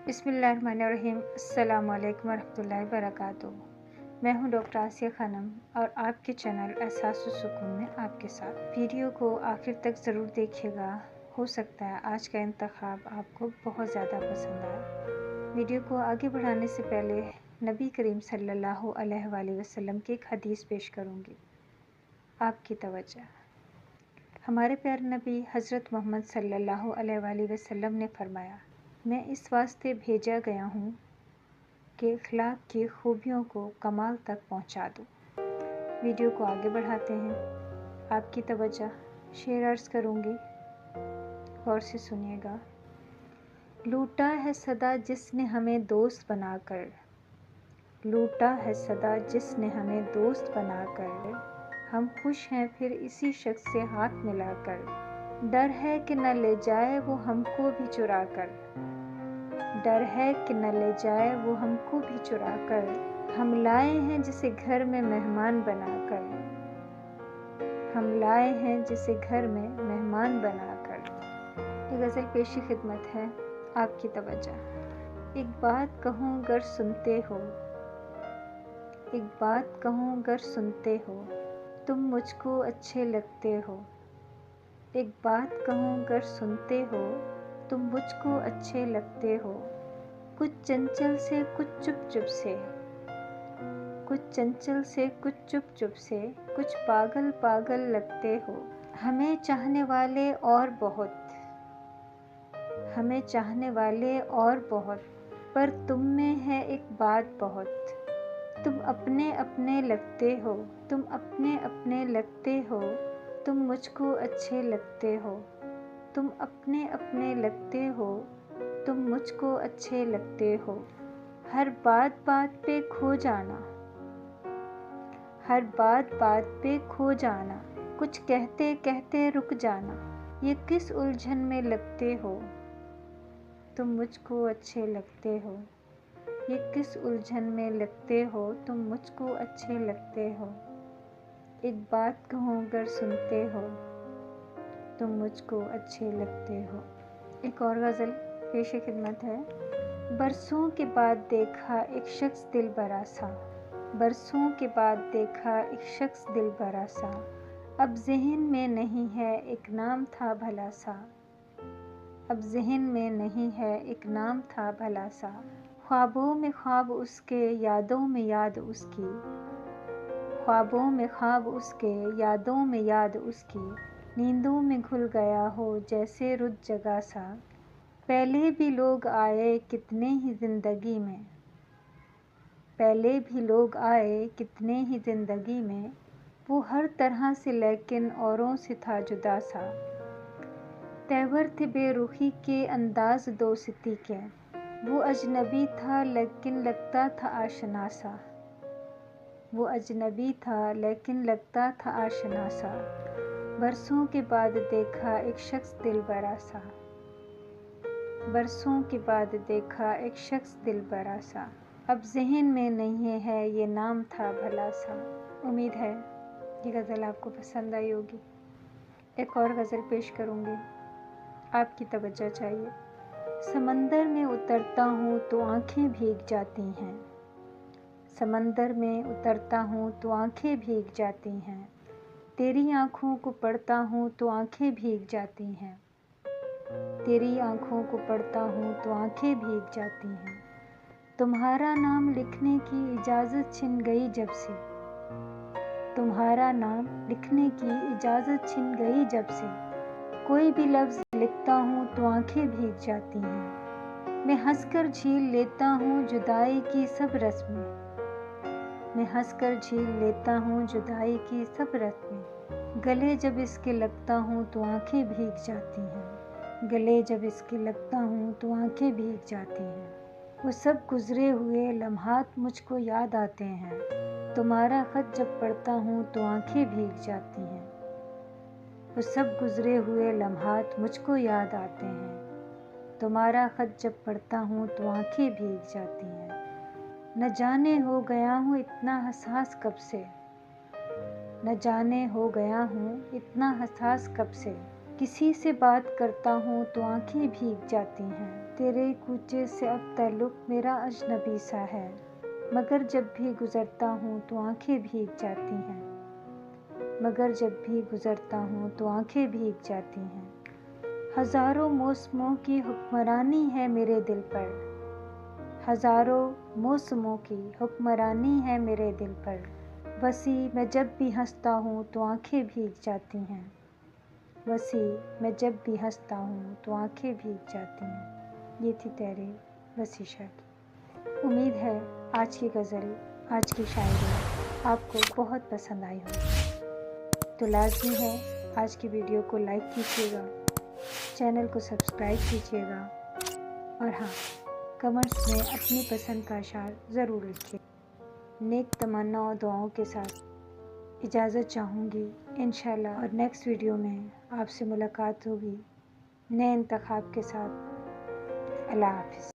बिस्मिल्लाहिर्रहमानिर्रहीम। अस्सलामु अलैकुम वरहमतुल्लाहि वबरकातुहू। मैं हूं डॉक्टर आसिया खानम और आपके चैनल एहसास सुकून में आपके साथ। वीडियो को आखिर तक ज़रूर देखिएगा, हो सकता है आज का इंतखाब आपको बहुत ज़्यादा पसंद आए। वीडियो को आगे बढ़ाने से पहले नबी करीम सल्लल्लाहु अलैहि वसल्लम की एक हदीस पेश करूँगी, आपकी तवज्जो। हमारे प्यारे नबी हज़रत मोहम्मद सल्लल्लाहु अलैहि वसल्लम ने फरमाया, मैं इस वास्ते भेजा गया हूँ कि अखलाक की खूबियों को कमाल तक पहुँचा दूँ। वीडियो को आगे बढ़ाते हैं, आपकी तवज्जो शेयर अर्ज़ करूँगी, गौर से सुनिएगा। लूटा है सदा जिसने हमें दोस्त बनाकर, लूटा है सदा जिसने हमें दोस्त बनाकर, हम खुश हैं फिर इसी शख्स से हाथ मिलाकर। डर है कि न ले जाए वो हमको भी चुरा कर, डर है कि न ले जाए वो हमको भी चुरा कर। हम लाए हैं जिसे घर में मेहमान बनाकर, हम लाए हैं जिसे घर में मेहमान बनाकर। ये गज़ल पेशी खिदमत है, आपकी तवज्जो। एक बात कहूँ अगर सुनते हो, एक बात कहूँ अगर सुनते हो, तुम मुझको अच्छे लगते हो। एक बात कहूँ अगर सुनते हो, तुम मुझको अच्छे लगते हो। कुछ चंचल से कुछ चुप चुप से, कुछ चंचल से कुछ चुप चुप से, कुछ पागल पागल लगते हो। हमें चाहने वाले और बहुत, हमें चाहने वाले और बहुत, पर तुम में है एक बात बहुत। तुम अपने अपने लगते हो, तुम अपने अपने लगते हो। तुम मुझको अच्छे लगते हो, तुम अपने अपने लगते हो। तुम मुझको अच्छे लगते हो। हर बात बात पे खो जाना, हर बात बात पे खो जाना। कुछ कहते कहते रुक जाना, ये किस उलझन में लगते हो। तुम मुझको अच्छे लगते हो, ये किस उलझन में लगते हो। तुम मुझको अच्छे लगते हो। एक बात कहूँ अगर सुनते हो, तुम मुझको अच्छे लगते हो। एक और गज़ल पेश खिदमत है। बरसों के बाद देखा एक शख्स दिल बरा सा, बरसों के बाद देखा एक शख्स दिल बरा सा। अब ज़हन में नहीं है एक नाम था भला सा, अब ज़हन में नहीं है एक नाम था भला सा। ख्वाबों में ख्वाब उसके, यादों में याद उसकी, ख्वाबों में ख्वाब उसके, यादों में याद उसकी। नींदों में घुल गया हो जैसे रुत जगा सा। पहले भी लोग आए कितने ही ज़िंदगी में, पहले भी लोग आए कितने ही ज़िंदगी में। वो हर तरह से लेकिन औरों से था जुदा सा। तेवर थे बेरुखी के अंदाज़ दोस्ती के, वो अजनबी था लेकिन लगता था आशना सा। वो अजनबी था लेकिन लगता था आशना सा। बरसों के बाद देखा एक शख्स दिल बरा सा, बरसों के बाद देखा एक शख्स दिल बरा सा। अब ज़हन में नहीं है ये नाम था भला सा। उम्मीद है ये गज़ल आपको पसंद आई होगी। एक और गज़ल पेश करूँगी, आपकी तवज्जो चाहिए। समंदर में उतरता हूँ तो आँखें भीग जाती हैं, समंदर में उतरता हूँ तो आँखें भीग जाती हैं। तेरी आँखों को पढ़ता हूँ तो आँखें भीग जाती हैं, तेरी आँखों को पढ़ता हूँ तो आँखें भीग जाती हैं। तुम्हारा नाम लिखने की इजाज़त छिन गई जब से, तुम्हारा नाम लिखने की इजाज़त छिन गई जब से। कोई भी लफ्ज़ लिखता हूँ तो आँखें भीग जाती हैं। मैं हंसकर झील लेता हूँ जुदाई की सब रस्में, मैं हंसकर झील लेता हूँ जुदाई की सब रस्में। गले जब इसके लगता हूँ तो आँखें भीग जाती हैं, गले जब इसके लगता हूँ तो आँखें भीग जाती हैं। वो सब गुज़रे हुए लम्हात मुझको याद आते हैं, तुम्हारा ख़त जब पढ़ता हूँ तो आँखें भीग जाती हैं। वो सब गुज़रे हुए लम्हात मुझको याद आते हैं, तुम्हारा ख़त जब पढ़ता हूँ तो आँखें भीग जाती हैं। न जाने हो गया हूँ इतना हसास कब से, न जाने हो गया हूँ इतना हसास कब से। किसी से बात करता हूँ तो आँखें भीग जाती हैं, तेरे कूचे से अब ताल्लुक मेरा अजनबी सा है, मगर जब भी गुज़रता हूँ तो आँखें भीग जाती हैं, मगर जब भी गुज़रता हूँ तो आँखें भीग जाती हैं। हज़ारों मौसमों की हुक्मरानी है मेरे दिल पर, हज़ारों मौसमों की हुक्मरानी है मेरे दिल पर। वसी मैं जब भी हंसता हूँ तो आँखें भीग जाती हैं, वसी मैं जब भी हंसता हूँ तो आँखें भीग जाती हैं। ये थी तहरीर वसी शाह की। उम्मीद है आज की गज़ल, आज की शायरी आपको बहुत पसंद आई होगी। तो लाज़मी है आज की वीडियो को लाइक कीजिएगा, चैनल को सब्सक्राइब कीजिएगा और हाँ, कमेंट्स में अपनी पसंद का अशार ज़रूर लिखिए। नेक तमन्ना और दुआओं के साथ इजाज़त चाहूँगी इंशाल्लाह, और नेक्स्ट वीडियो में आपसे मुलाकात होगी नए इंतखाब के साथ। अल्लाह हाफ़िज़।